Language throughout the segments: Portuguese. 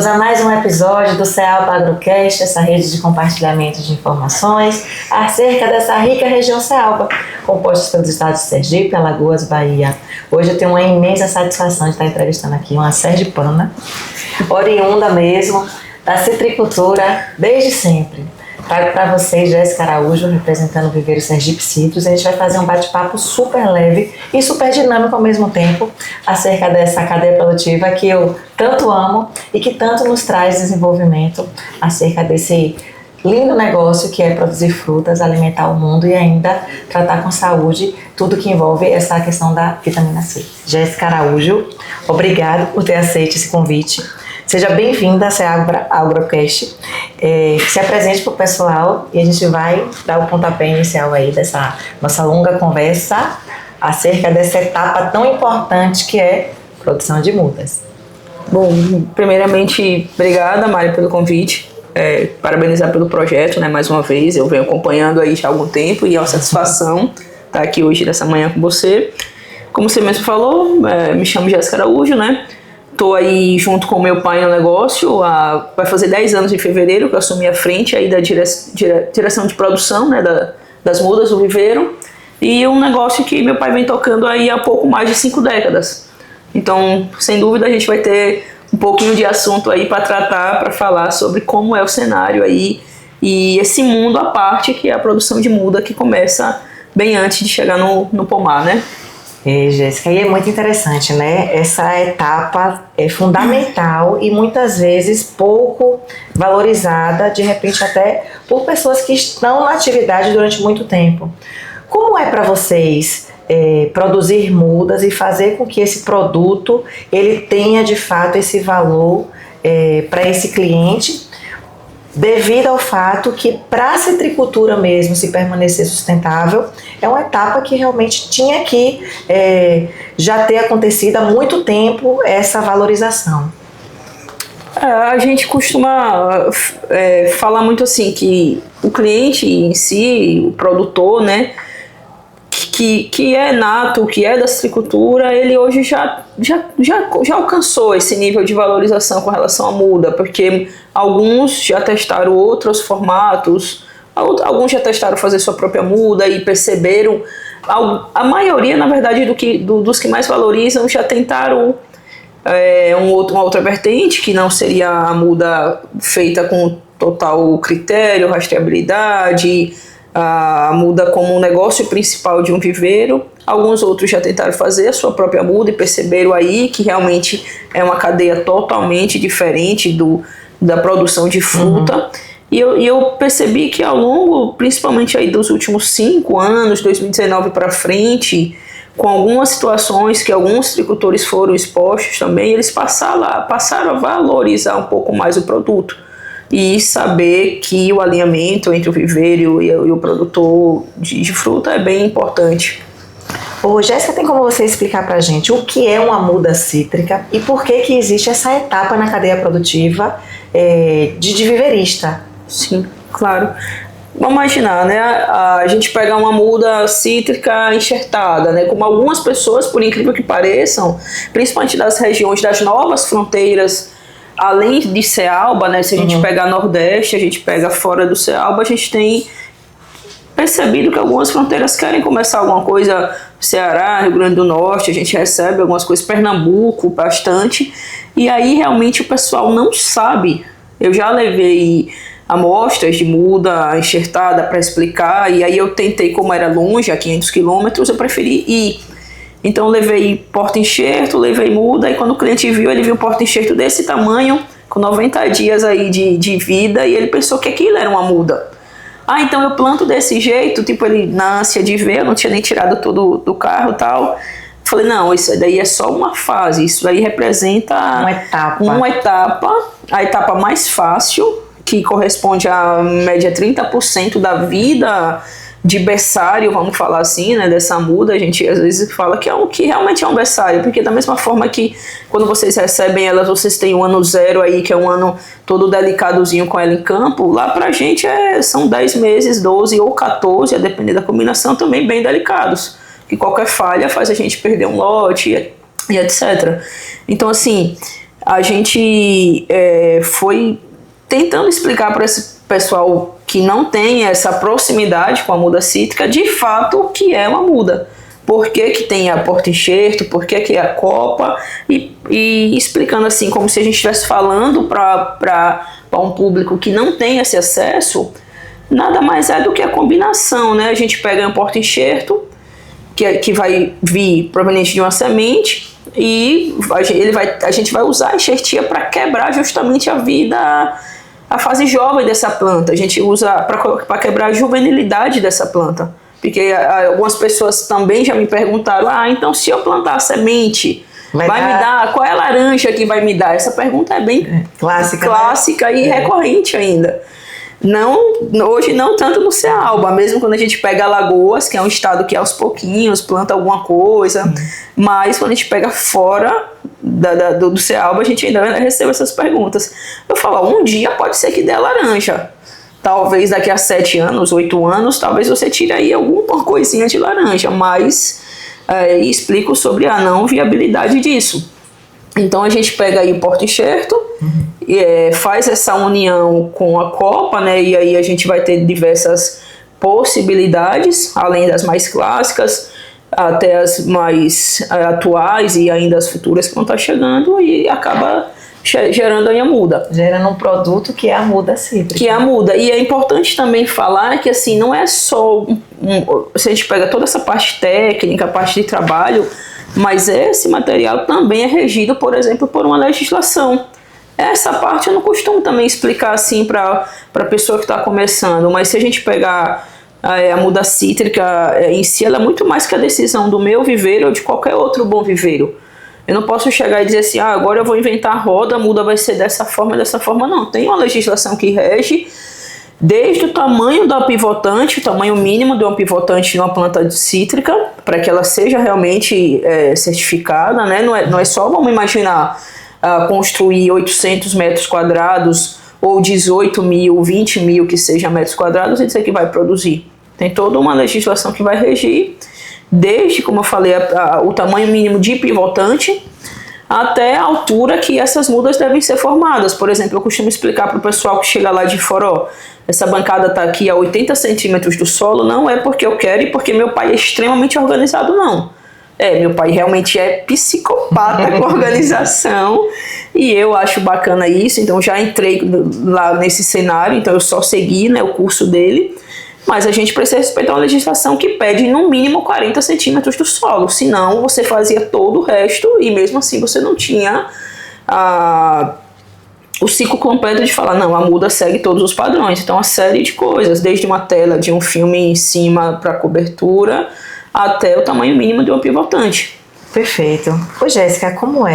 Bem-vindos a mais um episódio do Cealpa Agrocast, essa rede de compartilhamento de informações acerca dessa rica região Cealpa, composta pelos estados de Sergipe, Alagoas, Bahia. Hoje eu tenho uma imensa satisfação de estar entrevistando aqui uma sergipana, oriunda mesmo da citricultura desde sempre. Trago para vocês Jéssica Araújo, representando o Viveiro Sergipe Citros. A gente vai fazer um bate-papo super leve e super dinâmico ao mesmo tempo acerca dessa cadeia produtiva que eu tanto amo e que tanto nos traz desenvolvimento acerca desse lindo negócio que é produzir frutas, alimentar o mundo e ainda tratar com saúde tudo que envolve essa questão da vitamina C. Jéssica Araújo, obrigado por ter aceito esse convite. Seja bem-vinda a Cealpa Agrocast. Se apresente para o pessoal e a gente vai dar o pontapé inicial aí dessa nossa longa conversa acerca dessa etapa tão importante que é a produção de mudas. Bom, primeiramente, obrigada, Mari, pelo convite. Parabenizar pelo projeto, né, mais uma vez. Eu venho acompanhando aí já há algum tempo e é uma satisfação estar aqui hoje, nessa manhã, com você. Como você mesmo falou, me chamo Jéssica Araújo, né? Estou aí junto com o meu pai no negócio, vai fazer 10 anos em fevereiro que eu assumi a frente aí da direção de produção, né, das mudas do viveiro, e um negócio que meu pai vem tocando aí há pouco mais de 5 décadas. Então, sem dúvida, a gente vai ter um pouquinho de assunto aí para tratar, para falar sobre como é o cenário aí e esse mundo à parte que é a produção de muda que começa bem antes de chegar no pomar, né? Jéssica, e é muito interessante, né? Essa etapa é fundamental e muitas vezes pouco valorizada, de repente até por pessoas que estão na atividade durante muito tempo. Como é para vocês produzir mudas e fazer com que esse produto ele tenha de fato esse valor para esse cliente, devido ao fato que para a citricultura mesmo se permanecer sustentável, é uma etapa que realmente tinha que já ter acontecido há muito tempo essa valorização. A gente costuma falar muito assim que o cliente em si, o produtor, né, que é nato, que é da citricultura, ele hoje já alcançou esse nível de valorização com relação à muda, porque alguns já testaram outros formatos, alguns já testaram fazer sua própria muda e perceberam, a maioria, na verdade, dos que mais valorizam já tentaram uma outra vertente, que não seria a muda feita com total critério, rastreabilidade, a muda como um negócio principal de um viveiro. Alguns outros já tentaram fazer a sua própria muda e perceberam aí que realmente é uma cadeia totalmente diferente da produção de fruta. Uhum. E eu percebi que ao longo, principalmente aí dos últimos 5 anos, 2019 para frente, com algumas situações que alguns citricultores foram expostos também, eles passaram a valorizar um pouco mais o produto e saber que o alinhamento entre o viveiro e o produtor de fruta é bem importante. Jéssica, tem como você explicar pra gente o que é uma muda cítrica e por que existe essa etapa na cadeia produtiva de viveirista? Sim, claro. Vamos imaginar, né? A gente pega uma muda cítrica enxertada, né? Como algumas pessoas, por incrível que pareçam, principalmente das regiões das novas fronteiras, além de Cealpa, né, se a gente pegar Nordeste, a gente pega fora do Cealpa, a gente tem percebido que algumas fronteiras querem começar alguma coisa, Ceará, Rio Grande do Norte, a gente recebe algumas coisas, Pernambuco, bastante, e aí realmente o pessoal não sabe. Eu já levei amostras de muda enxertada para explicar, e aí eu tentei, como era longe, a 500 quilômetros, eu preferi ir. Então levei porta-enxerto, levei muda, e quando o cliente viu, ele viu um porta-enxerto desse tamanho, com 90 dias aí de vida, e ele pensou que aquilo era uma muda. Então eu planto desse jeito, tipo, ele na ânsia de ver, eu não tinha nem tirado tudo do carro e tal. Falei, não, isso daí é só uma fase, isso aí representa uma etapa, a etapa mais fácil, que corresponde a média 30% da vida de berçário, vamos falar assim, né, dessa muda. A gente às vezes fala que realmente é um berçário, porque da mesma forma que quando vocês recebem elas, vocês têm o ano 0 aí, que é um ano todo delicadozinho com ela em campo, lá pra gente são 10 meses, 12 ou 14, a depender da combinação, também bem delicados, que qualquer falha faz a gente perder um lote e etc. Então assim, a gente foi tentando explicar para esse pessoal que não tem essa proximidade com a muda cítrica, de fato, o que é uma muda. Por que tem a porta-enxerto, por que é a copa, e explicando assim, como se a gente estivesse falando para um público que não tem esse acesso, nada mais é do que a combinação, né? A gente pega um porta-enxerto, que vai vir proveniente de uma semente, e a gente vai usar a enxertia para quebrar justamente a fase jovem dessa planta. A gente usa para quebrar a juvenilidade dessa planta. Porque algumas pessoas também já me perguntaram, então se eu plantar a semente, vai me dar, qual é a laranja que vai me dar? Essa pergunta é bem clássica, né? E recorrente ainda. Hoje não tanto no Cealba, mesmo quando a gente pega Alagoas, que é um estado que aos pouquinhos planta alguma coisa, mas quando a gente pega fora do Cealba, a gente ainda recebe essas perguntas. Eu falo, um dia pode ser que dê laranja. Talvez daqui a 7 anos, 8 anos, talvez você tire aí alguma coisinha de laranja, mas explico sobre a não viabilidade disso. Então a gente pega aí o porta-enxerto, faz essa união com a copa, né? E aí a gente vai ter diversas possibilidades, além das mais clássicas, até as mais atuais e ainda as futuras que vão estar chegando, e acaba gerando aí a muda. Gerando um produto que é a muda cítrica. Que é a muda. E é importante também falar que assim, não é só se a gente pega toda essa parte técnica, a parte de trabalho, mas esse material também é regido, por exemplo, por uma legislação. Essa parte eu não costumo também explicar assim para a pessoa que está começando, mas se a gente pegar a muda cítrica em si, ela é muito mais que a decisão do meu viveiro ou de qualquer outro bom viveiro. Eu não posso chegar e dizer assim, agora eu vou inventar a roda, a muda vai ser dessa forma, não. Tem uma legislação que rege desde o tamanho da pivotante, o tamanho mínimo de uma pivotante numa planta cítrica, para que ela seja realmente certificada, né? Não é só, vamos imaginar, construir 800 metros quadrados ou 18 mil, 20 mil que seja metros quadrados e dizer que vai produzir. Tem toda uma legislação que vai regir, desde, como eu falei, o tamanho mínimo de pivotante até a altura que essas mudas devem ser formadas. Por exemplo, eu costumo explicar para o pessoal que chega lá de Foró, essa bancada está aqui a 80 centímetros do solo, não é porque eu quero e porque meu pai é extremamente organizado, não. Meu pai realmente é psicopata com organização e eu acho bacana isso, então já entrei lá nesse cenário, então eu só segui, né, o curso dele. Mas a gente precisa respeitar uma legislação que pede no mínimo 40 centímetros do solo, senão você fazia todo o resto e mesmo assim você não tinha o ciclo completo de falar, não, a muda segue todos os padrões. Então uma série de coisas, desde uma tela de um filme em cima para cobertura até o tamanho mínimo de um pivotante. Perfeito. Ô Jéssica, como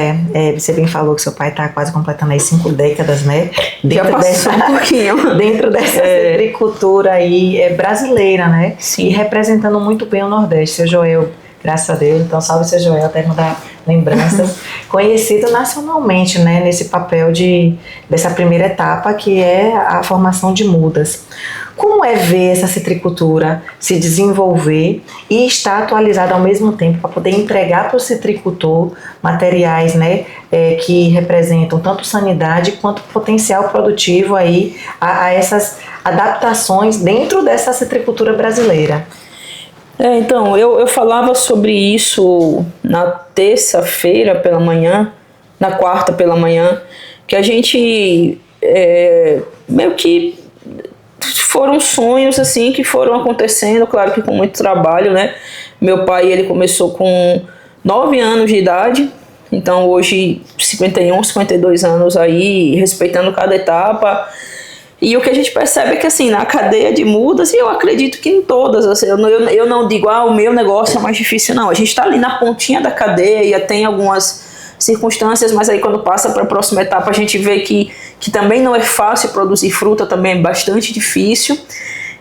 você bem falou que seu pai está quase completando aí 5 décadas, né? Já passou um pouquinho. Dentro dessa agricultura aí brasileira, né? Sim. E representando muito bem o Nordeste. Seu Joel, graças a Deus, então salve seu Joel, até mandar lembranças. Conhecido nacionalmente, né? Nesse papel dessa primeira etapa, que é a formação de mudas. Como é ver essa citricultura se desenvolver e estar atualizada ao mesmo tempo para poder entregar para o citricultor materiais, né, que representam tanto sanidade quanto potencial produtivo aí a essas adaptações dentro dessa citricultura brasileira? Então, eu falava sobre isso na terça-feira pela manhã, na quarta pela manhã, que a gente meio que foram sonhos assim que foram acontecendo, claro que com muito trabalho, né? Meu pai, ele começou com 9 anos de idade, então hoje 51, 52 anos aí, respeitando cada etapa. E o que a gente percebe é que assim, na cadeia de mudas, e eu acredito que em todas, assim, eu não digo, o meu negócio é mais difícil, não. A gente está ali na pontinha da cadeia, tem algumas circunstâncias, mas aí quando passa para a próxima etapa a gente vê que também não é fácil produzir fruta, também é bastante difícil.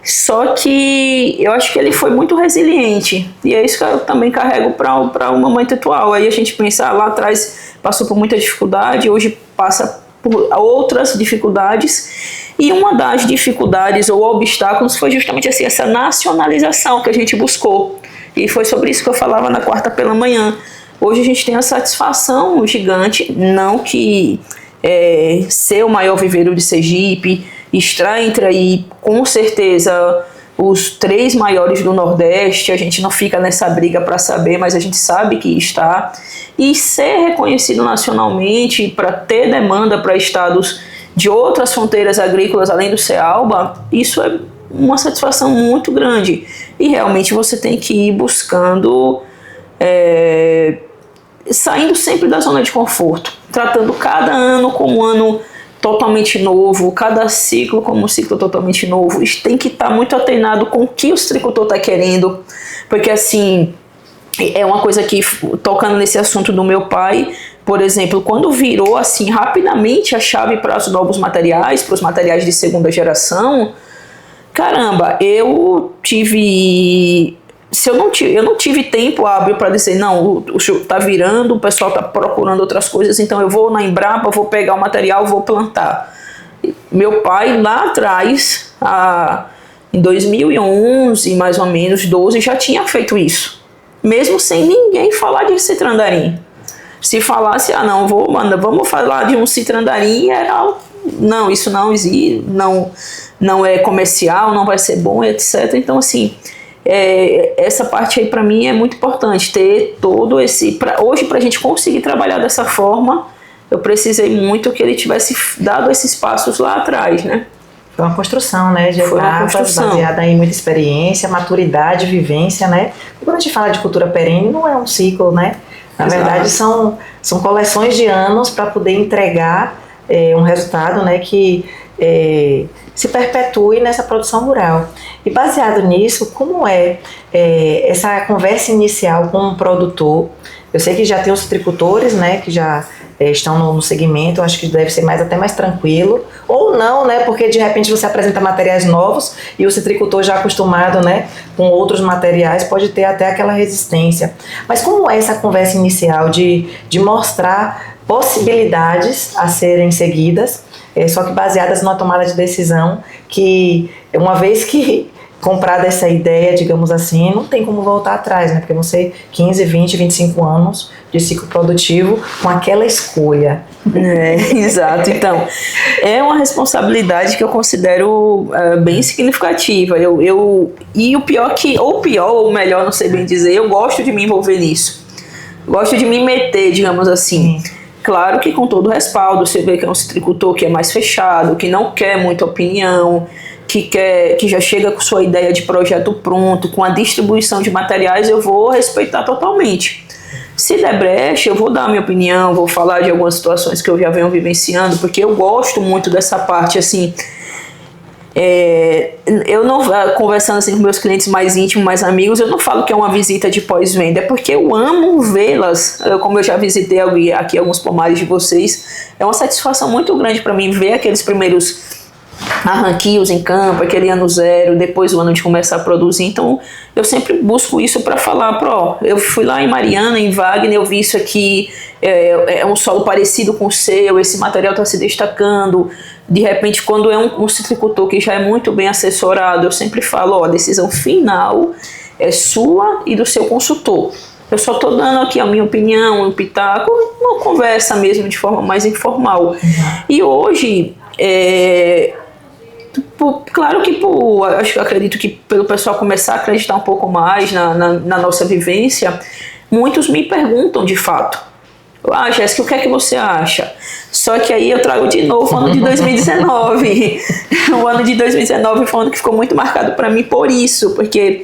Só que eu acho que ele foi muito resiliente, e é isso que eu também carrego para o momento atual. Aí a gente pensa, lá atrás passou por muita dificuldade, hoje passa por outras dificuldades, e uma das dificuldades ou obstáculos foi justamente assim, essa nacionalização que a gente buscou, e foi sobre isso que eu falava na quarta pela manhã. hoje a gente tem a satisfação gigante, não que ser o maior viveiro de Sergipe, estar entre aí, com certeza, os 3 maiores do Nordeste, a gente não fica nessa briga para saber, mas a gente sabe que está, e ser reconhecido nacionalmente para ter demanda para estados de outras fronteiras agrícolas além do Cealba, isso é uma satisfação muito grande, e realmente você tem que ir buscando, saindo sempre da zona de conforto, tratando cada ano como um ano totalmente novo, cada ciclo como um ciclo totalmente novo. Isso tem que estar muito atenado com o que o citricultor está querendo, porque assim, é uma coisa que, tocando nesse assunto do meu pai, por exemplo, quando virou assim rapidamente a chave para os novos materiais, para os materiais de segunda geração, caramba, eu não tive tempo hábil para dizer, não, o show está virando, o pessoal está procurando outras coisas, então eu vou na Embrapa, vou pegar o material, vou plantar. Meu pai, lá atrás, em 2011, mais ou menos, 12, já tinha feito isso. Mesmo sem ninguém falar de citrandarim. Se falasse, não, vamos falar de um citrandarim, não, isso não existe, não é comercial, não vai ser bom, etc. Então, assim, essa parte aí para mim é muito importante, ter todo esse... Hoje, para a gente conseguir trabalhar dessa forma, eu precisei muito que ele tivesse dado esses passos lá atrás, né? Foi uma construção, né, de etapas, baseada em muita experiência, maturidade, vivência, né? Quando a gente fala de cultura perene, não é um ciclo, né? Na verdade, são coleções de anos para poder entregar um resultado, né, que se perpetue nessa produção rural. E baseado nisso, como essa conversa inicial com um produtor? Eu sei que já tem os citricultores, né, que já estão no segmento, acho que deve ser até mais tranquilo, ou não, né, porque de repente você apresenta materiais novos e o citricultor já acostumado, né, com outros materiais pode ter até aquela resistência. Mas como é essa conversa inicial de mostrar possibilidades a serem seguidas, só que baseadas numa tomada de decisão que, uma vez que comprada essa ideia, digamos assim, não tem como voltar atrás, né? Porque vão ser 15, 20, 25 anos de ciclo produtivo com aquela escolha. Exato. Então, é uma responsabilidade que eu considero bem significativa. E o pior ou melhor, não sei bem dizer, eu gosto de me envolver nisso. Gosto de me meter, digamos assim. Claro que com todo o respaldo, você vê que é um citricultor que é mais fechado, que não quer muita opinião, que já chega com sua ideia de projeto pronto, com a distribuição de materiais, eu vou respeitar totalmente. Se der brecha, eu vou dar a minha opinião, vou falar de algumas situações que eu já venho vivenciando, porque eu gosto muito dessa parte, assim, eu não, conversando assim com meus clientes mais íntimos, mais amigos, eu não falo que é uma visita de pós-venda, é porque eu amo vê-las, como eu já visitei aqui alguns pomares de vocês, é uma satisfação muito grande para mim ver aqueles primeiros arranquios em campo, aquele ano zero, depois o ano de começar a produzir. Então eu sempre busco isso para falar, eu fui lá em Mariana, em Wagner, eu vi isso aqui, é um solo parecido com o seu, esse material está se destacando. De repente, quando é um citricultor que já é muito bem assessorado, eu sempre falo, a decisão final é sua e do seu consultor. Eu só estou dando aqui a minha opinião, um pitaco, uma conversa mesmo de forma mais informal. E hoje, claro que acredito que pelo pessoal começar a acreditar um pouco mais na nossa vivência, muitos me perguntam de fato, Jéssica, o que é que você acha? Só que aí eu trago de novo o ano de 2019. O ano de 2019 foi um ano que ficou muito marcado para mim por isso, porque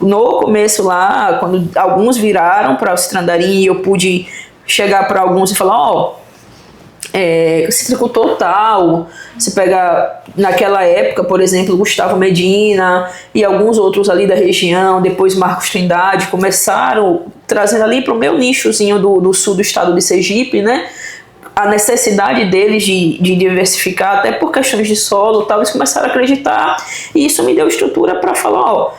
no começo lá, quando alguns viraram para o citrandarim, eu pude chegar para alguns e falar, citricultor tal, você pega naquela época, por exemplo, Gustavo Medina e alguns outros ali da região, depois Marcos Trindade, começaram trazendo ali para o meu nichozinho do sul do estado de Sergipe, né, a necessidade deles de diversificar, até por questões de solo e tal, eles começaram a acreditar, e isso me deu estrutura para falar,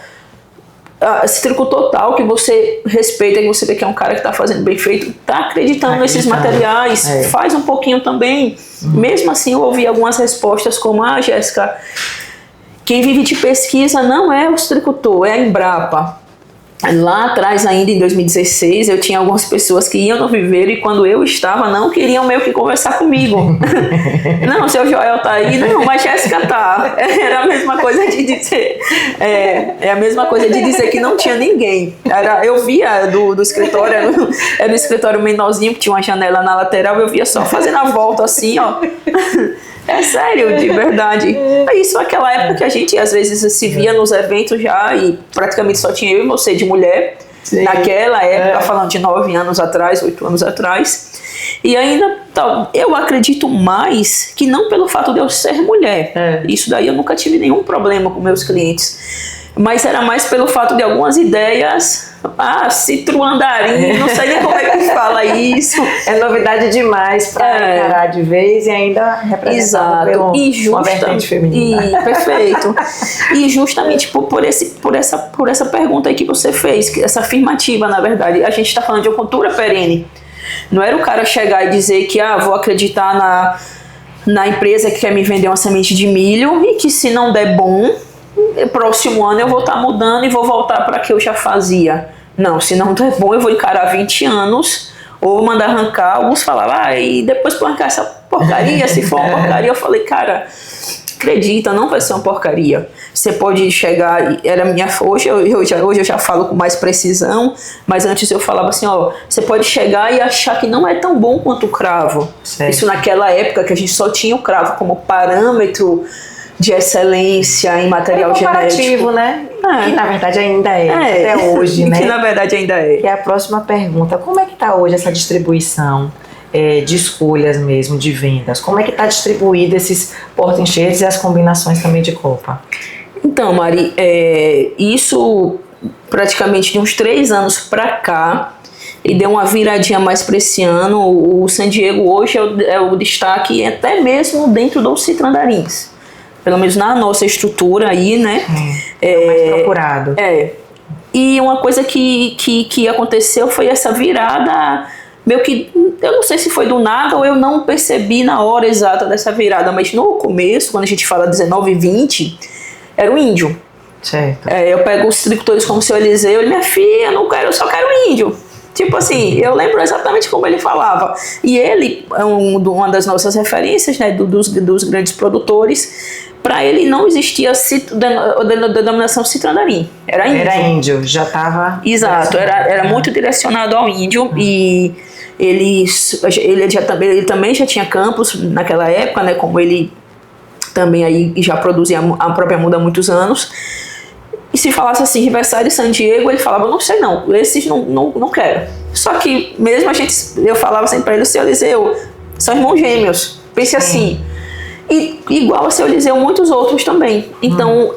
citricultor tal, que você respeita, que você vê que é um cara que está fazendo bem feito, está acreditando nesses materiais, faz um pouquinho também. Mesmo assim, eu ouvi algumas respostas como, Jéssica, quem vive de pesquisa não é o citricultor, é a Embrapa. Lá atrás, ainda em 2016, eu tinha algumas pessoas que iam no viveiro e quando eu estava, não queriam meio que conversar comigo. Não, seu Joel tá aí, não, mas Jéssica tá. Era a mesma coisa de dizer. É a mesma coisa de dizer que não tinha ninguém. Eu via do escritório, era um escritório menorzinho que tinha uma janela na lateral, eu via só fazendo a volta assim, ó. É sério, de verdade. Isso naquela época que a gente às vezes se via nos eventos já e praticamente só tinha eu e você de mulher. Sim. Naquela época, falando de 9 anos atrás, 8 anos atrás. E ainda, eu acredito mais que não pelo fato de eu ser mulher. Isso daí eu nunca tive nenhum problema com meus clientes. Mas era mais pelo fato de algumas ideias, citruandarim, não sei nem como é que fala isso. É novidade demais para encarar de vez e ainda representar uma vertente feminina. Perfeito. E justamente por essa pergunta aí que você fez, essa afirmativa, na verdade, a gente está falando de uma cultura perene. Não era o cara chegar e dizer que vou acreditar na empresa que quer me vender uma semente de milho e que se não der bom, próximo ano eu vou estar mudando e vou voltar para que eu já fazia. Não, se não der bom eu vou encarar 20 anos ou mandar arrancar. Alguns falavam, e depois para arrancar essa porcaria, se for uma porcaria. Eu falei, cara, acredita, não vai ser uma porcaria. Você pode chegar, hoje eu já falo com mais precisão, mas antes eu falava assim, você pode chegar e achar que não é tão bom quanto o cravo. Certo. Isso naquela época que a gente só tinha o cravo como parâmetro de excelência em material genético, né? Que na verdade ainda até hoje, né? Que na verdade ainda é. Que é a próxima pergunta. Como é que está hoje essa distribuição de escolhas mesmo, de vendas? Como é que está distribuído esses porta-enxertos e as combinações também de copa? Então, Mari, isso praticamente de uns 3 anos para cá, e deu uma viradinha mais para esse ano. O San Diego hoje é o destaque até mesmo dentro dos citrandarins. Pelo menos na nossa estrutura aí, né? É mais procurado. E uma coisa que aconteceu foi essa virada, meio que, eu não sei se foi do nada ou eu não percebi na hora exata dessa virada, mas no começo, quando a gente fala 19 e 20, era o índio. Certo. Eu pego os agricultores como o seu Eliseu, ele, minha filha, eu só quero índio. Tipo assim, eu lembro exatamente como ele falava. E ele é uma das nossas referências, né, dos grandes produtores. Para ele não existia a denominação citrandarim. Era índio. Era índio, já estava... Exato, era muito direcionado ao índio. E ele também já tinha campos naquela época, né, como ele também aí já produzia a própria muda há muitos anos. E se falasse assim, Riverside e San Diego, ele falava, não sei não, esses não quero. Só que mesmo eu falava assim para ele, o seu Eliseu, são irmãos gêmeos, pense assim. E igual ao seu Eliseu, muitos outros também. Então,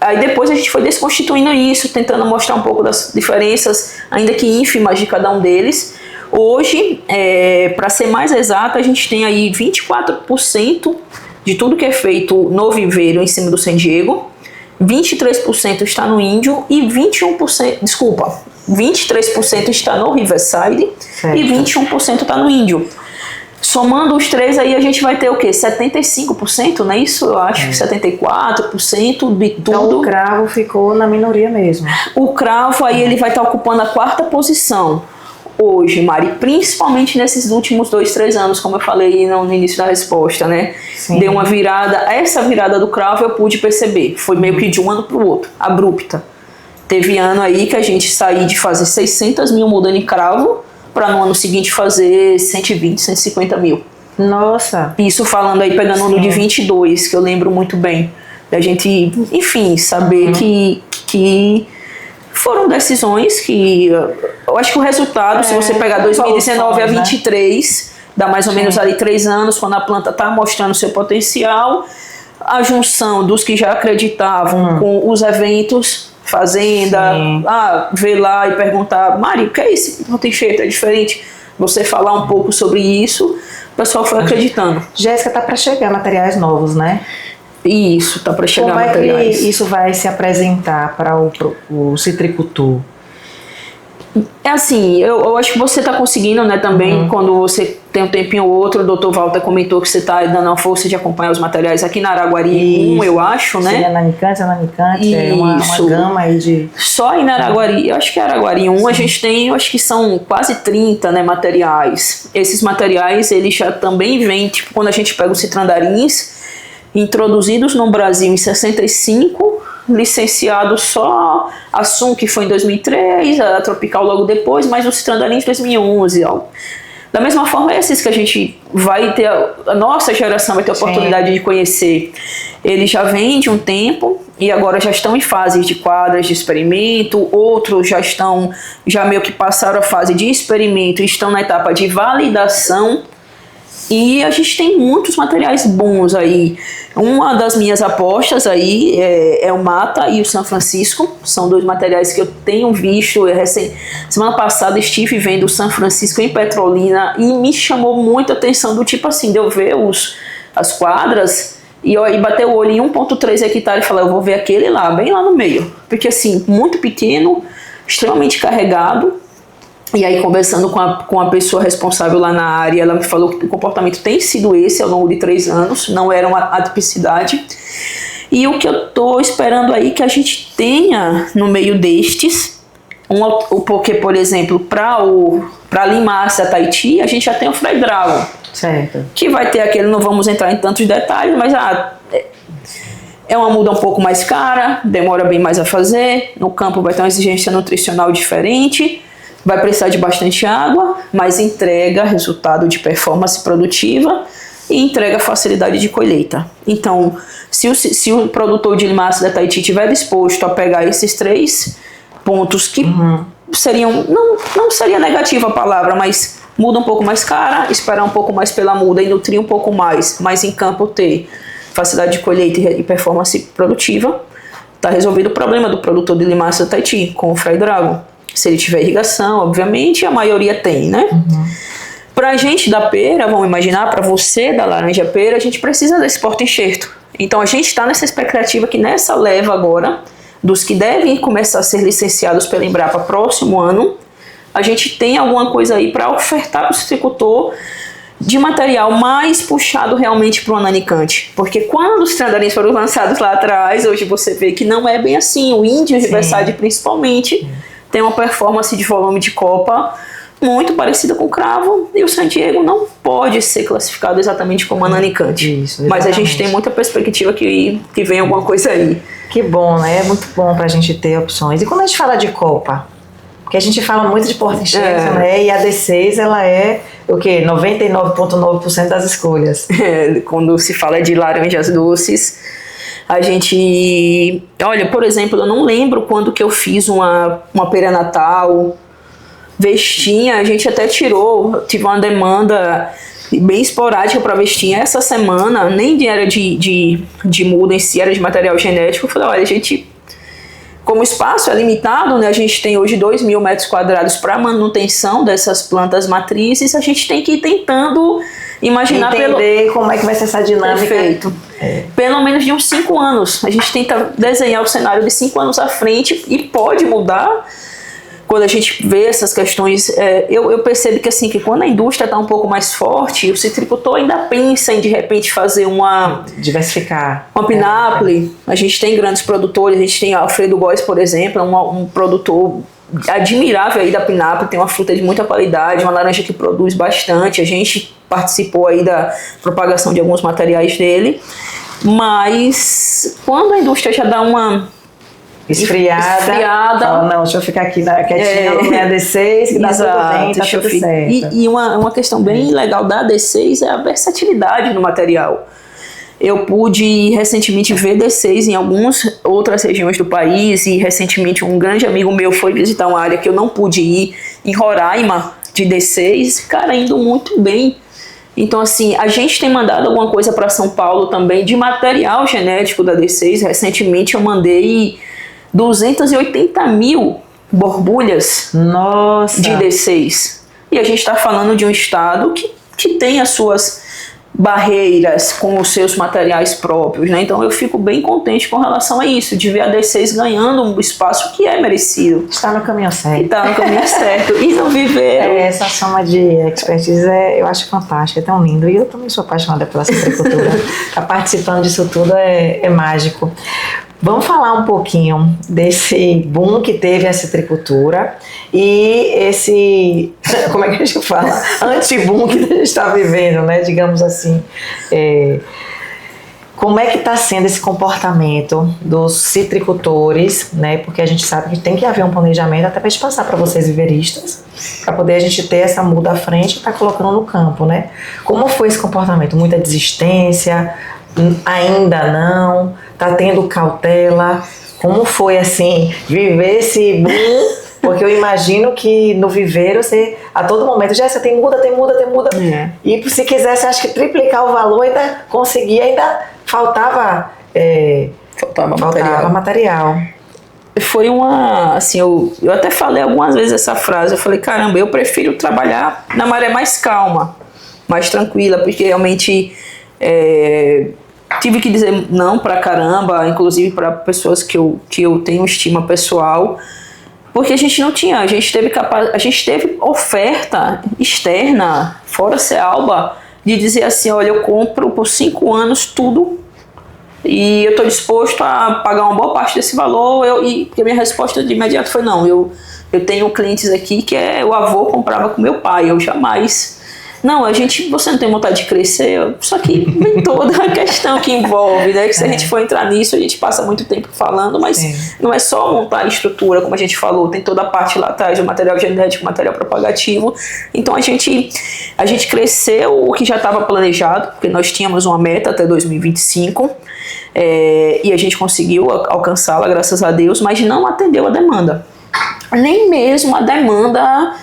aí depois a gente foi desconstituindo isso, tentando mostrar um pouco das diferenças, ainda que ínfimas, de cada um deles. Hoje, para ser mais exato, a gente tem aí 24% de tudo que é feito no viveiro em cima do San Diego, 23% está no índio e 23% está no Riverside, certo, e 21% está no índio. Somando os três aí, a gente vai ter o quê? 75%, não é isso? Eu acho que 74% de tudo. Então o cravo ficou na minoria mesmo. O cravo aí ele vai estar ocupando a 4ª posição hoje, Mari, principalmente nesses últimos 2, 3 anos, como eu falei no início da resposta, né? Sim. Deu uma virada, essa virada do cravo eu pude perceber, foi meio que de um ano para o outro, abrupta. Teve ano aí que a gente saiu de fazer 600 mil mudando em cravo, para no ano seguinte fazer 120, 150 mil. Nossa! Isso falando aí, pegando o ano de 22, que eu lembro muito bem. Da gente, enfim, saber que foram decisões que... Eu acho que o resultado, se você pegar 2019 a 23, dá mais ou menos ali 3 anos, quando a planta está mostrando seu potencial, a junção dos que já acreditavam com os eventos, fazenda, ver lá e perguntar, Mari, o que é isso? Porta-enxerto é diferente? Você falar um pouco sobre isso, o pessoal foi acreditando. Jéssica, tá para chegar materiais novos, né? Isso, tá para chegar materiais. Como é que isso vai se apresentar para o citricultor? É assim, eu acho que você está conseguindo, né, também, quando você tem um tempinho ou outro, o doutor Walter comentou que você está dando a força de acompanhar os materiais aqui na Araguari 1, eu acho, né? Sim, Ananicante, é uma gama aí de... Só em Araguari, eu acho que Araguari 1 a gente tem, eu acho que são quase 30, né, materiais. Esses materiais, eles já também vêm, tipo, quando a gente pega os citrandarins, introduzidos no Brasil em 65, licenciado só a Sum, que foi em 2003, a Tropical logo depois, mas o Citrandarim em 2011. Ó. Da mesma forma, esses que a gente vai ter, a nossa geração vai ter a oportunidade de conhecer, eles já vêm de um tempo e agora já estão em fase de quadras de experimento, outros já meio que passaram a fase de experimento e estão na etapa de validação. E a gente tem muitos materiais bons aí. Uma das minhas apostas aí é o Mata e o São Francisco. São dois materiais que eu tenho visto. Semana passada estive vendo o São Francisco em Petrolina e me chamou muita atenção do tipo assim, de eu ver as quadras e bater o olho em 1,3 hectare e falar, eu vou ver aquele lá, bem lá no meio. Porque assim, muito pequeno, extremamente carregado. E aí, conversando com a pessoa responsável lá na área, ela me falou que o comportamento tem sido esse ao longo de 3 anos, não era uma atipicidade. E o que eu estou esperando aí que a gente tenha no meio destes, porque, por exemplo, para Limácea Tahiti, a gente já tem o Frei Dragon. Certo. Que vai ter aquele, não vamos entrar em tantos detalhes, mas é uma muda um pouco mais cara, demora bem mais a fazer, no campo vai ter uma exigência nutricional diferente, vai precisar de bastante água, mas entrega resultado de performance produtiva e entrega facilidade de colheita. Então, se o produtor de Limácea da Tahiti estiver disposto a pegar esses 3 pontos que seriam, não seria negativa a palavra, mas muda um pouco mais cara, esperar um pouco mais pela muda e nutrir um pouco mais, mas em campo ter facilidade de colheita e performance produtiva, está resolvido o problema do produtor de Limácea da Tahiti com o Frei Dragon. Se ele tiver irrigação, obviamente, a maioria tem, né? Pra gente da pera, vamos imaginar, para você da laranja pera, a gente precisa desse porta-enxerto. Então a gente está nessa expectativa que nessa leva agora, dos que devem começar a ser licenciados pela Embrapa próximo ano, a gente tem alguma coisa aí para ofertar para o citricultor de material mais puxado realmente para o ananicante. Porque quando os citrandarins foram lançados lá atrás, hoje você vê que não é bem assim. O Índio e o Riverside principalmente tem uma performance de volume de copa muito parecida com o cravo, e o San Diego não pode ser classificado exatamente como ananicante. Isso, mas a gente tem muita perspectiva que vem alguma coisa aí. Que bom, né? É muito bom para a gente ter opções. E quando a gente fala de copa, porque a gente fala muito de porta-enxerto, né? E a D6, ela é o quê? 99,9% das escolhas. Quando se fala de laranjas doces, a gente... Olha, por exemplo, eu não lembro quando que eu fiz uma pera natal, vestinha, a gente até tive uma demanda bem esporádica para vestinha essa semana, nem era de muda em si, era de material genético. Eu falei, olha, a gente... Como o espaço é limitado, né, a gente tem hoje 2.000 metros quadrados para manutenção dessas plantas matrizes, a gente tem que ir tentando imaginar entender como é que vai ser essa dinâmica. Perfeito. Pelo menos de uns 5 anos. A gente tenta desenhar o cenário de 5 anos à frente e pode mudar quando a gente vê essas questões. Eu percebo que, assim, que quando a indústria está um pouco mais forte, o citricultor ainda pensa em de repente fazer diversificar. Uma pinápole. A gente tem grandes produtores, a gente tem Alfredo Góes, por exemplo, um produtor admirável aí da pinápole, tem uma fruta de muita qualidade, uma laranja que produz bastante. A gente participou aí da propagação de alguns materiais dele, mas quando a indústria já dá uma esfriada. Fala, não, deixa eu ficar aqui quietinha no minha D6, que dá tudo bem, tá tudo certo. E uma questão bem legal da D6 é a versatilidade no material. Eu pude recentemente ver D6 em algumas outras regiões do país, e recentemente um grande amigo meu foi visitar uma área que eu não pude ir, em Roraima, de D6, cara, indo muito bem. Então, assim, a gente tem mandado alguma coisa para São Paulo também de material genético da D6. Recentemente eu mandei 280 mil borbulhas de D6. E a gente está falando de um estado que tem as suas barreiras com os seus materiais próprios, né? Então eu fico bem contente com relação a isso, de ver a D6 ganhando um espaço que é merecido. Está no caminho certo. Está no caminho certo. E não viver. Essa soma de expertise eu acho fantástica, é tão lindo. E eu também sou apaixonada pela citricultura. Estar participando disso tudo é mágico. Vamos falar um pouquinho desse boom que teve a citricultura e esse, como é que a gente fala, anti-boom que a gente está vivendo, né? Digamos assim. Como é que está sendo esse comportamento dos citricultores, né? Porque a gente sabe que tem que haver um planejamento até para a gente passar para vocês viveristas, para poder a gente ter essa muda à frente e estar colocando no campo, né? Como foi esse comportamento? Muita desistência? Ainda não? Tá tendo cautela? Como foi assim, viver esse boom? Porque eu imagino que no viveiro você, a todo momento, já tem muda. E se quisesse, acho que triplicar o valor, ainda conseguia, ainda faltava material. Foi assim, eu até falei algumas vezes essa frase, eu falei, caramba, eu prefiro trabalhar na maré mais calma, mais tranquila, porque realmente tive que dizer não pra caramba, inclusive para pessoas que eu tenho estima pessoal, porque a gente não tinha, a gente teve oferta externa, fora Cealba, de dizer assim, olha, eu compro por 5 anos tudo e eu estou disposto a pagar uma boa parte desse valor, porque a minha resposta de imediato foi não, eu tenho clientes aqui que o avô comprava com meu pai, eu jamais... Não, você não tem vontade de crescer, só que vem toda a questão que envolve, né? Que se a gente for entrar nisso, a gente passa muito tempo falando, mas não é só montar a estrutura, como a gente falou, tem toda a parte lá atrás, o material genético, o material propagativo. Então a gente cresceu o que já estava planejado, porque nós tínhamos uma meta até 2025, e a gente conseguiu alcançá-la, graças a Deus, mas não atendeu a demanda. Nem mesmo a demanda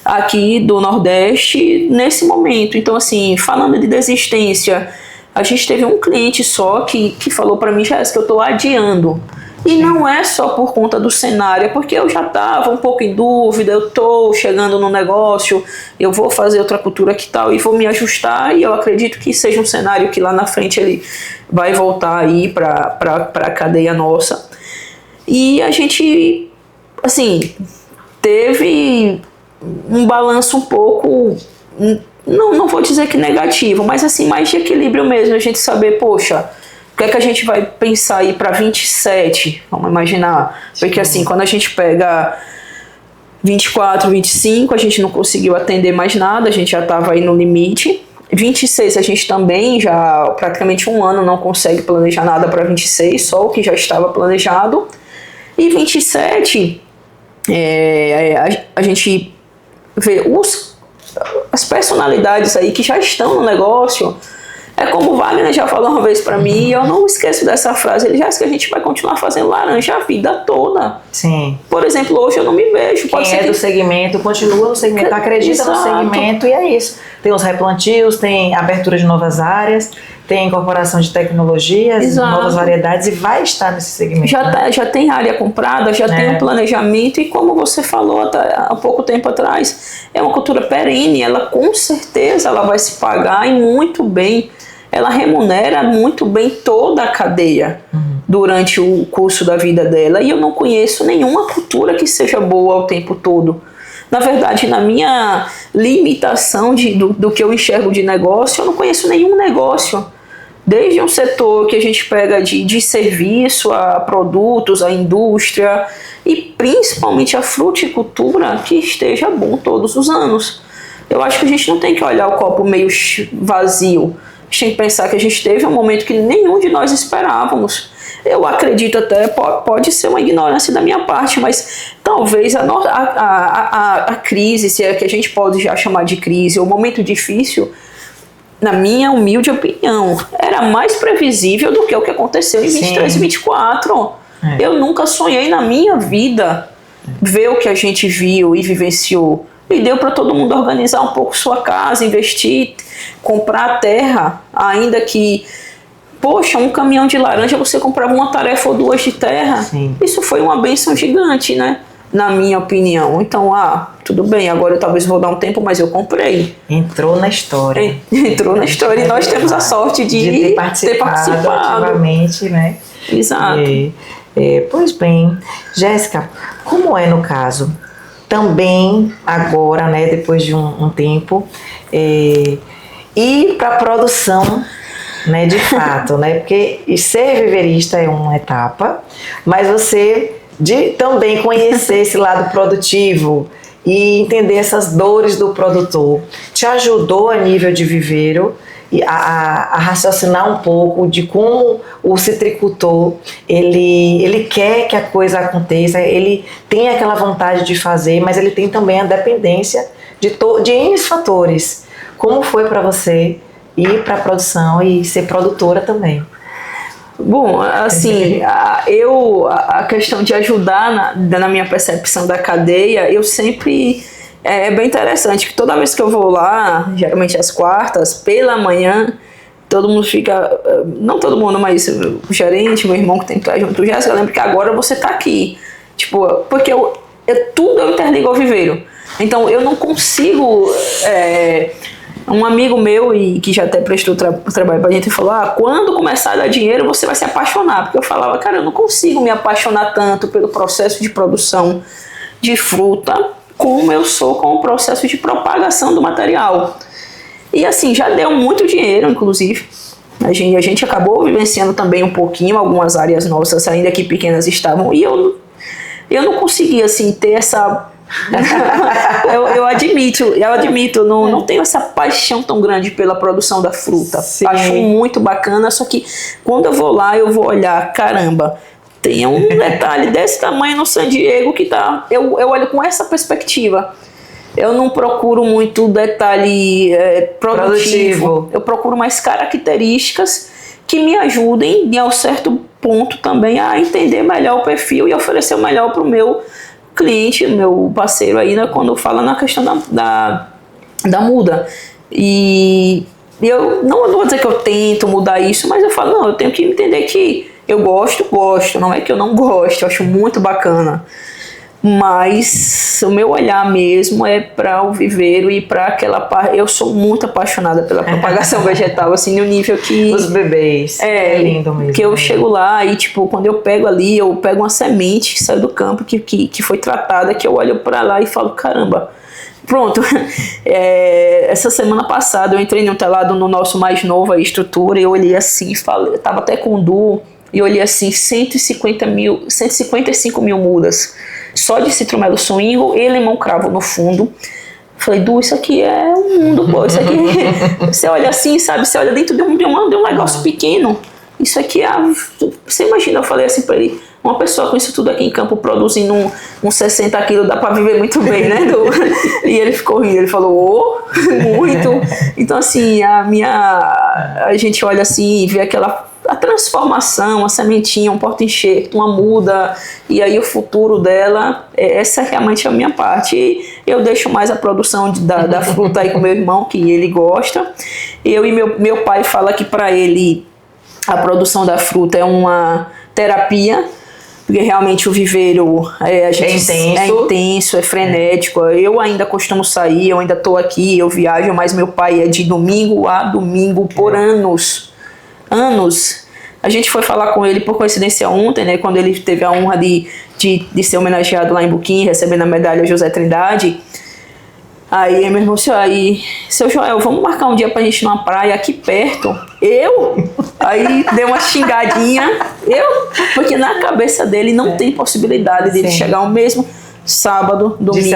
aqui do Nordeste nesse momento. Então, assim, falando de desistência, a gente teve um cliente só que falou para mim, Jéssica, eu estou adiando. E não é só por conta do cenário, é porque eu já estava um pouco em dúvida, eu estou chegando no negócio, eu vou fazer outra cultura que tal e vou me ajustar, e eu acredito que seja um cenário que lá na frente ele vai voltar aí para a cadeia nossa. E a gente, assim, teve um balanço um pouco, não vou dizer que negativo, mas assim, mais de equilíbrio mesmo, a gente saber, poxa, o que é que a gente vai pensar aí para 27, vamos imaginar, porque assim, quando a gente pega 24, 25, a gente não conseguiu atender mais nada, a gente já estava aí no limite, 26 a gente também já praticamente um ano não consegue planejar nada para 26, só o que já estava planejado, e 27 a gente vê as personalidades aí que já estão no negócio. É como o Wagner já falou uma vez para mim, e eu não esqueço dessa frase, ele já disse que a gente vai continuar fazendo laranja a vida toda. Sim. Por exemplo, hoje eu não me vejo. Quem é do segmento, continua no segmento, acredita no segmento, e é isso. Tem os replantios, tem abertura de novas áreas, tem incorporação de tecnologias, novas variedades, e vai estar nesse segmento. Já tem área comprada, já tem um planejamento, e como você falou há pouco tempo atrás, é uma cultura perene, ela com certeza ela vai se pagar e muito bem. Ela remunera muito bem toda a cadeia durante o curso da vida dela, e eu não conheço nenhuma cultura que seja boa o tempo todo. Na verdade, na minha limitação do que eu enxergo de negócio, eu não conheço nenhum negócio, desde um setor que a gente pega de serviço a produtos, a indústria, e principalmente a fruticultura, que esteja bom todos os anos. Eu acho que a gente não tem que olhar o copo meio vazio. A gente tem que pensar que a gente teve um momento que nenhum de nós esperávamos. Eu acredito até, pode ser uma ignorância da minha parte, mas talvez a crise, se é que a gente pode já chamar de crise, ou momento difícil, na minha humilde opinião, era mais previsível do que o que aconteceu em 23 e 24. Eu nunca sonhei na minha vida ver o que a gente viu e vivenciou. E deu para todo mundo organizar um pouco sua casa, investir, comprar terra, ainda que, poxa, um caminhão de laranja você comprava uma tarefa ou duas de terra. Sim. Isso foi uma bênção gigante, né? na minha opinião. Então, tudo bem, agora eu talvez vou dar um tempo, mas eu comprei. Entrou na história. Entrou na história e nós temos a sorte de ter participado ativamente, né? Exato. Pois bem, Jéssica, como é no caso? Também agora, né, depois de um tempo, ir para a produção, né, de fato, né? Porque ser viverista é uma etapa, mas você também conhecer esse lado produtivo e entender essas dores do produtor te ajudou a nível de viveiro a raciocinar um pouco de como o citricultor ele quer que a coisa aconteça, ele tem aquela vontade de fazer, mas ele tem também a dependência de N fatores. Como foi para você ir para a produção e ser produtora também? Bom, assim, a questão de ajudar na minha percepção da cadeia, eu sempre... É bem interessante que toda vez que eu vou lá, geralmente às quartas, pela manhã, todo mundo fica... Não todo mundo, mas o gerente, meu irmão que tem que estar junto, Jéssica, lembra que agora você está aqui. Tipo, porque tudo eu interligo ao viveiro. Então, eu não consigo... Um amigo meu, que já até prestou trabalho pra gente, falou, quando começar a dar dinheiro, você vai se apaixonar. Porque eu falava, cara, eu não consigo me apaixonar tanto pelo processo de produção de fruta como eu sou com o processo de propagação do material. E assim, já deu muito dinheiro, inclusive. A gente acabou vivenciando também um pouquinho, algumas áreas nossas, ainda que pequenas estavam, e eu não conseguia, assim, ter essa... eu admito, não tenho essa paixão tão grande pela produção da fruta. Sim. Acho muito bacana, só que quando eu vou lá, eu vou olhar, caramba, tem um detalhe desse tamanho no San Diego que tá... Eu olho com essa perspectiva. Eu não procuro muito detalhe produtivo. Eu procuro mais características que me ajudem, e ao certo ponto também, a entender melhor o perfil e oferecer o melhor para o meu cliente, meu parceiro aí, né, quando fala na questão da muda. E eu não vou dizer que eu tento mudar isso, mas eu falo, não, eu tenho que entender que eu gosto, não é que eu não gosto, eu acho muito bacana. Mas o meu olhar mesmo é para o viveiro e para aquela parte. Eu sou muito apaixonada pela propagação vegetal, assim, no nível que... Os bebês, é lindo mesmo. Que eu chego lá e, tipo, quando eu pego ali, eu pego uma semente que saiu do campo, que foi tratada, que eu olho para lá e falo, caramba, pronto. Essa semana passada eu entrei no telado no nosso mais novo, a estrutura, e eu olhei assim, falei, eu tava até com o Du, e olhei assim, 155 mil mudas, só de citromelo swingo e limão cravo no fundo. Falei, Du, isso aqui é um mundo, pô, isso aqui, você olha assim, sabe, você olha dentro de um negócio pequeno, isso aqui você imagina, eu falei assim pra ele, uma pessoa com isso tudo aqui em campo produzindo uns 60 quilos, dá pra viver muito bem, né, Du? E ele ficou rindo, ele falou, muito. Então, assim, a gente olha assim e vê a transformação, a sementinha, um porta-enxerto, uma muda, e aí o futuro dela, essa é realmente a minha parte. E eu deixo mais a produção da fruta aí com meu irmão, que ele gosta. Eu e meu pai fala que para ele a produção da fruta é uma terapia, porque realmente o viveiro é intenso, é frenético. Eu ainda costumo sair, eu ainda estou aqui, eu viajo, mas meu pai é de domingo a domingo por anos. A gente foi falar com ele por coincidência ontem, né, quando ele teve a honra de ser homenageado lá em Buquim, recebendo a medalha José Trindade. Aí meu irmão disse, seu Joel, vamos marcar um dia pra gente ir numa praia aqui perto. Aí deu uma xingadinha. Porque na cabeça dele não tem possibilidade de ele chegar ao mesmo sábado, domingo,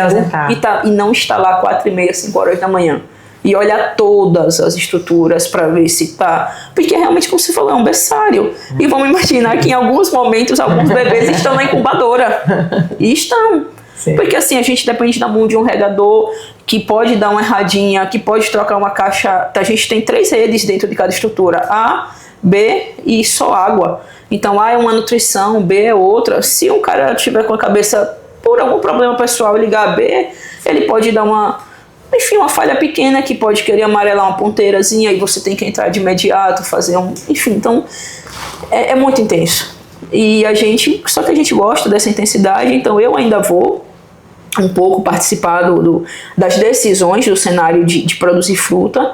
e não estar lá 4h30, 5 horas da manhã. E olhar todas as estruturas para ver se tá... Porque realmente, como você falou, é um berçário. E vamos imaginar que em alguns momentos, alguns bebês estão na incubadora. E estão. Sim. Porque assim, a gente depende da mão de um regador que pode dar uma erradinha, que pode trocar uma caixa. A gente tem 3 redes dentro de cada estrutura. A, B e só água. Então A é uma nutrição, B é outra. Se um cara tiver com a cabeça por algum problema pessoal e ligar a B, ele pode dar uma falha pequena que pode querer amarelar uma ponteirazinha e você tem que entrar de imediato, fazer então é muito intenso. E só que a gente gosta dessa intensidade, então eu ainda vou, um pouco, participar das decisões do cenário de produzir fruta,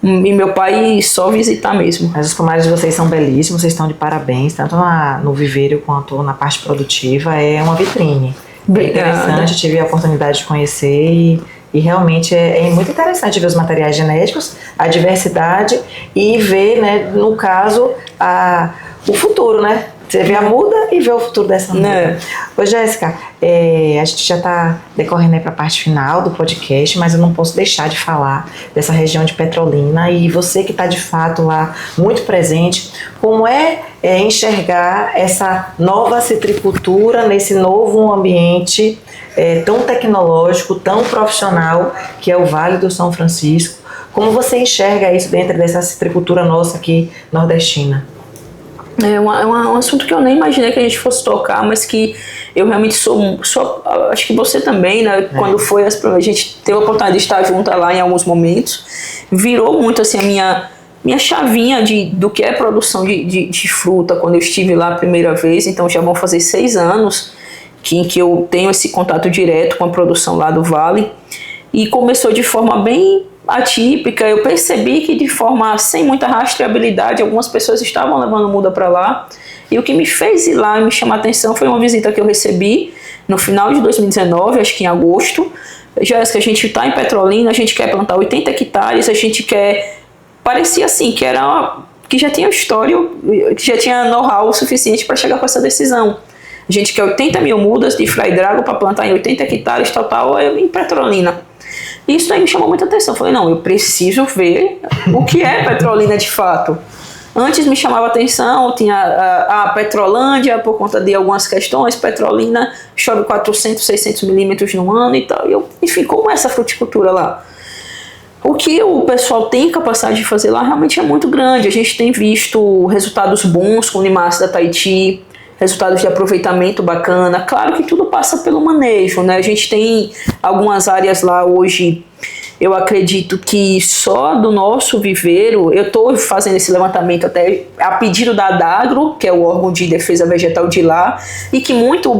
e meu pai só visitar mesmo. Mas os pomares de vocês são belíssimos, vocês estão de parabéns, tanto no viveiro quanto na parte produtiva, é uma vitrine. Obrigada. É interessante, eu tive a oportunidade de conhecer e realmente é muito interessante ver os materiais genéticos, a diversidade e ver, né, no caso, o futuro, né? Você vê a muda e vê o futuro dessa muda. Ô, Jéssica, a gente já está decorrendo aí para a parte final do podcast, mas eu não posso deixar de falar dessa região de Petrolina e você que está de fato lá muito presente, como é enxergar essa nova citricultura nesse novo ambiente tão tecnológico, tão profissional que é o Vale do São Francisco. Como você enxerga isso dentro dessa citricultura nossa aqui nordestina? É um assunto que eu nem imaginei que a gente fosse tocar, mas que eu realmente sou acho que você também, né? Quando foi a gente teve a oportunidade de estar junto lá em alguns momentos, virou muito assim a minha chavinha do que é produção de fruta quando eu estive lá a primeira vez. Então já vão fazer 6 anos em que eu tenho esse contato direto com a produção lá do Vale, e começou de forma bem atípica. Eu percebi que de forma sem muita rastreabilidade algumas pessoas estavam levando muda para lá, e o que me fez ir lá e me chamar a atenção foi uma visita que eu recebi no final de 2019, acho que em agosto. Jéssica, a gente está em Petrolina, a gente quer plantar 80 hectares, a gente quer... Parecia assim, que já tinha história, que já tinha know-how suficiente para chegar com essa decisão. A gente quer 80 mil mudas de Fly Dragon para plantar em 80 hectares, tal, em Petrolina. Isso aí me chamou muita atenção. Eu falei, não, eu preciso ver o que é Petrolina de fato. Antes me chamava atenção, tinha a Petrolândia, por conta de algumas questões. Petrolina chove 400, 600 milímetros no ano e tal. Enfim, como é essa fruticultura lá? O que o pessoal tem capacidade de fazer lá realmente é muito grande. A gente tem visto resultados bons com o Limácea da Tahiti, resultados de aproveitamento bacana. Claro que tudo passa pelo manejo, né? A gente tem algumas áreas lá hoje, eu acredito que só do nosso viveiro, eu estou fazendo esse levantamento até a pedido da Adagro, que é o órgão de defesa vegetal de lá, e que muito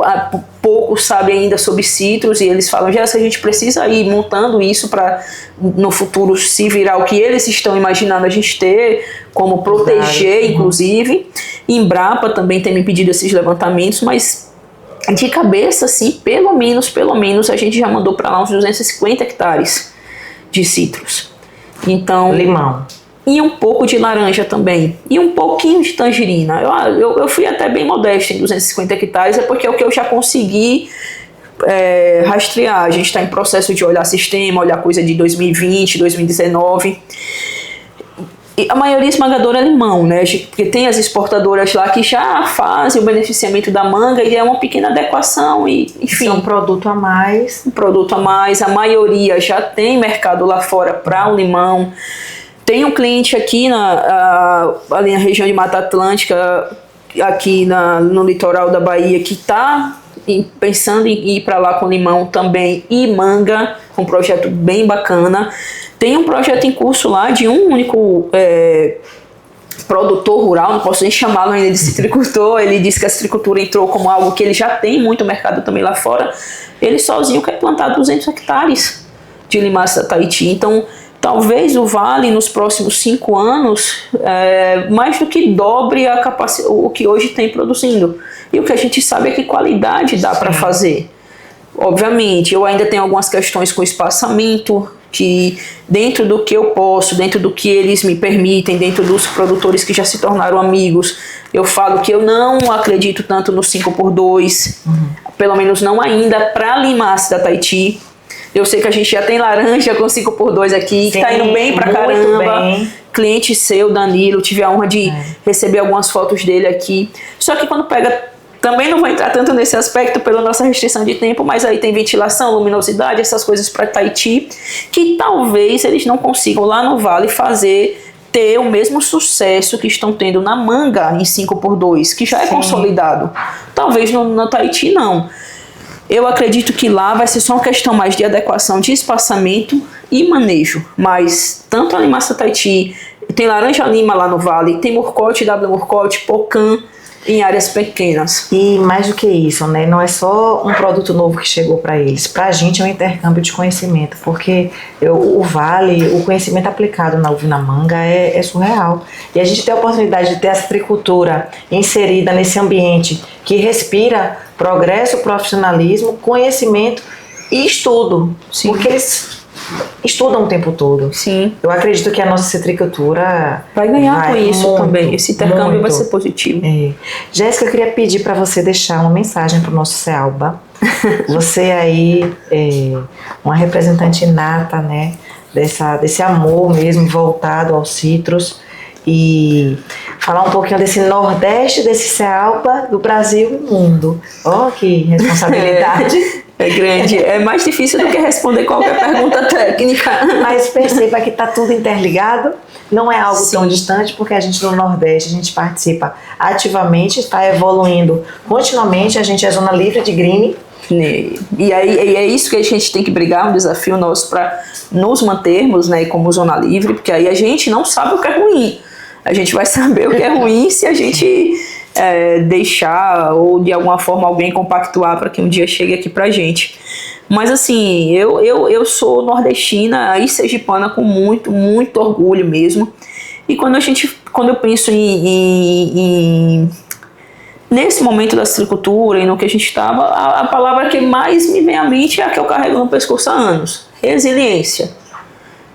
pouco sabe ainda sobre citros, e eles falam, já a gente precisa ir montando isso para no futuro se virar o que eles estão imaginando a gente ter, como proteger, inclusive. Embrapa também tem me pedido esses levantamentos, mas de cabeça, assim, pelo menos a gente já mandou para lá uns 250 hectares de citros. Então, limão. E um pouco de laranja também. E um pouquinho de tangerina. Eu fui até bem modesto em 250 hectares, é porque é o que eu já consegui rastrear. A gente está em processo de olhar sistema, olhar coisa de 2020, 2019. E a maioria esmagadora é limão, né? Porque tem as exportadoras lá que já fazem o beneficiamento da manga e é uma pequena adequação. E, enfim, é um produto a mais. Um produto a mais. A maioria já tem mercado lá fora para o limão. Tem um cliente aqui ali na região de Mata Atlântica, aqui no litoral da Bahia, que está pensando em ir para lá com limão também e manga, um projeto bem bacana. Tem um projeto em curso lá de um único produtor rural, não posso nem chamá-lo ainda de citricultor. Ele disse que a citricultura entrou como algo que ele já tem muito mercado também lá fora. Ele sozinho quer plantar 200 hectares de Limácea da Tahiti. Então, talvez o Vale, nos próximos 5 anos, mais do que dobre a capacidade, o que hoje tem produzindo. E o que a gente sabe é que qualidade dá para fazer. Obviamente, eu ainda tenho algumas questões com espaçamento, que dentro do que eu posso, dentro do que eles me permitem, dentro dos produtores que já se tornaram amigos, eu falo que eu não acredito tanto no 5x2, pelo menos não ainda, para Limácea da Tahiti. Eu sei que a gente já tem laranja com 5x2 aqui, que está indo bem pra caramba. Bem. Cliente seu, Danilo, tive a honra de receber algumas fotos dele aqui. Só que quando pega, também não vou entrar tanto nesse aspecto pela nossa restrição de tempo, mas aí tem ventilação, luminosidade, essas coisas para Tahiti, que talvez eles não consigam lá no Vale ter o mesmo sucesso que estão tendo na manga em 5x2, que já é consolidado. Talvez no Tahiti não. Eu acredito que lá vai ser só uma questão mais de adequação de espaçamento e manejo. Mas tanto a Limácea Tahiti, tem laranja lima lá no Vale, tem murcote, W murcote, pocan. em áreas pequenas. E mais do que isso, né? Não é só um produto novo que chegou para eles. Para a gente é um intercâmbio de conhecimento, porque o Vale, o conhecimento aplicado na uva e na manga é surreal. E a gente tem a oportunidade de ter essa tricultura inserida nesse ambiente que respira progresso, profissionalismo, conhecimento e estudo. Sim. Porque eles estudam o tempo todo. Sim. Eu acredito que a nossa citricultura vai ganhar com isso muito, também. Esse intercâmbio muito. vai ser positivo. Jéssica, eu queria pedir para você deixar uma mensagem para o nosso CEALBA. Você aí é uma representante nata, né, desse amor mesmo voltado aos citros, e falar um pouquinho desse Nordeste, desse CEALBA, do Brasil e do mundo. Ó, que responsabilidade. É grande, é mais difícil do que responder qualquer pergunta técnica. Mas perceba que está tudo interligado, não é algo tão distante, porque a gente no Nordeste, a gente participa ativamente, está evoluindo continuamente, a gente é zona livre de green. E é isso que a gente tem que brigar, um desafio nosso para nos mantermos, né, como zona livre, porque aí a gente não sabe o que é ruim. A gente vai saber o que é ruim se a gente deixar ou de alguma forma alguém compactuar para que um dia chegue aqui pra gente. Mas assim, eu sou nordestina e sergipana com muito, muito orgulho mesmo. E quando eu penso nesse momento da citricultura e no que a gente estava, a palavra que mais me vem à mente é a que eu carrego no pescoço há anos: resiliência.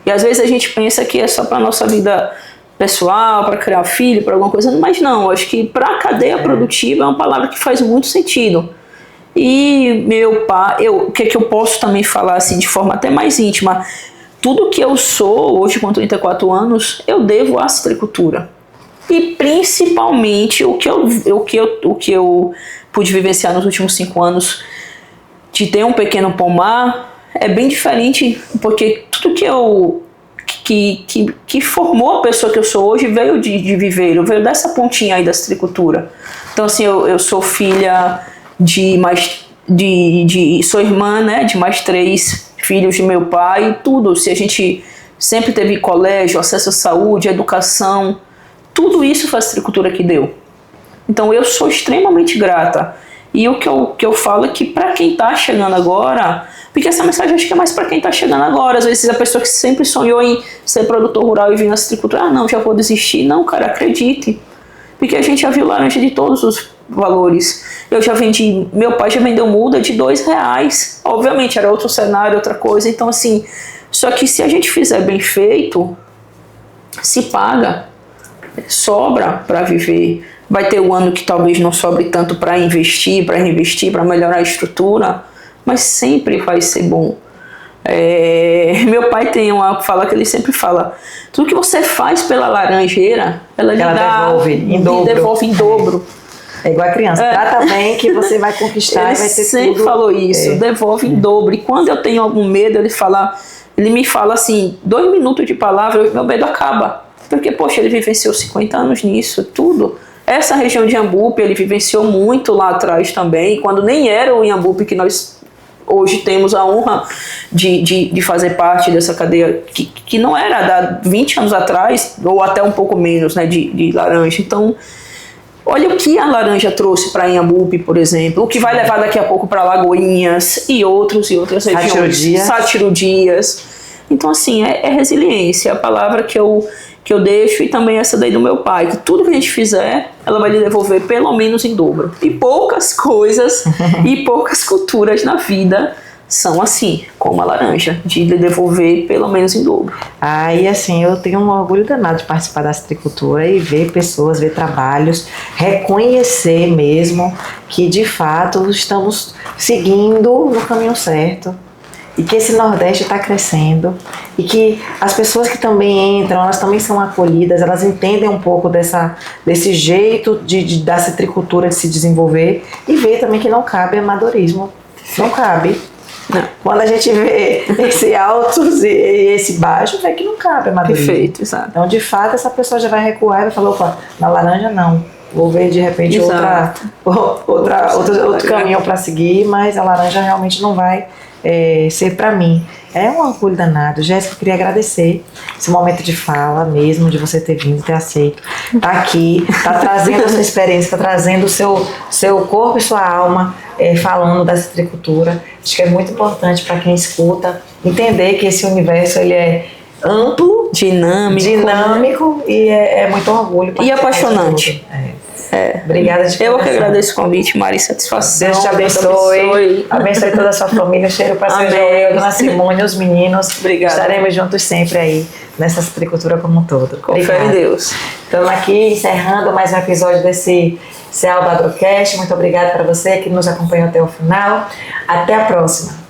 E às vezes a gente pensa que é só para nossa vida pessoal, para criar filho, para alguma coisa, mas não, acho que para a cadeia produtiva é uma palavra que faz muito sentido. E meu pai, o que eu posso também falar assim de forma até mais íntima, tudo que eu sou hoje com 34 anos, eu devo à citricultura. E principalmente o que eu pude vivenciar nos últimos 5 anos de ter um pequeno pomar é bem diferente, porque tudo que formou a pessoa que eu sou hoje veio de viveiro, veio dessa pontinha aí da citricultura. Então assim, eu sou filha sou irmã, né, de mais 3 filhos de meu pai, e tudo. Se a gente sempre teve colégio, acesso à saúde, à educação, tudo isso foi a citricultura que deu. Então eu sou extremamente grata. E o que eu falo é que para quem está chegando agora, porque essa mensagem acho que é mais para quem está chegando agora, às vezes a pessoa que sempre sonhou em ser produtor rural e vir na citricultura, não, já vou desistir. Não, cara, acredite. Porque a gente já viu laranja de todos os valores. Eu já vendi, meu pai já vendeu muda de R$2. Obviamente era outro cenário, outra coisa. Então assim, só que se a gente fizer bem feito, se paga, sobra para viver. Vai ter um ano que talvez não sobre tanto para investir, para reinvestir, para melhorar a estrutura, mas sempre vai ser bom. Meu pai tem uma fala que ele sempre fala: tudo que você faz pela laranjeira, ela devolve em dobro. É igual a criança, trata bem que você vai conquistar e vai ter tudo. Ele sempre falou isso, devolve em dobro. E quando eu tenho algum medo, ele me fala assim, 2 minutos de palavra, meu medo acaba. Porque, poxa, ele vivenciou 50 anos nisso, tudo. Essa região de Iambupe, ele vivenciou muito lá atrás também, quando nem era o Iambupe que nós hoje temos a honra de fazer parte dessa cadeia, que não era há 20 anos atrás, ou até um pouco menos, né, de laranja. Então, olha o que a laranja trouxe para Iambupe, por exemplo, o que vai levar daqui a pouco para Lagoinhas e outras regiões. Sátiro Dias. Então, assim, é resiliência, a palavra que eu deixo, e também essa daí do meu pai, que tudo que a gente fizer, ela vai lhe devolver pelo menos em dobro. E poucas coisas e poucas culturas na vida são assim, como a laranja, de lhe devolver pelo menos em dobro. E assim, eu tenho um orgulho danado de participar da citricultura e ver pessoas, ver trabalhos, reconhecer mesmo que de fato estamos seguindo no caminho certo. E que esse Nordeste está crescendo, e que as pessoas que também entram, elas também são acolhidas, elas entendem um pouco desse jeito da citricultura de se desenvolver, e ver também que não cabe amadorismo, não cabe. Não. Quando a gente vê esse altos e esse baixo, vê que não cabe amadorismo. Perfeito, exato. Então, de fato, essa pessoa já vai recuar e vai falar: opa, na laranja não. Vou ver de repente outro caminho para seguir, mas a laranja realmente não vai ser para mim. É um orgulho danado. Jéssica, eu queria agradecer esse momento de fala mesmo, de você ter vindo, ter aceito. Tá aqui, tá trazendo a sua experiência, tá trazendo o seu corpo e sua alma falando da citricultura. Acho que é muito importante para quem escuta entender que esse universo ele é amplo, dinâmico e é muito orgulho. E apaixonante. Obrigada de Eu que agradeço o convite, Mari, satisfação. Deus te abençoe. Abençoe toda a sua família. Cheiro para São Joel, Dona Simone, os meninos. Obrigada. Estaremos juntos sempre aí nessa citricultura como um todo. Confere em Deus. Estamos aqui encerrando mais um episódio desse Cealba Agrocast. Muito obrigada para você que nos acompanhou até o final. Até a próxima.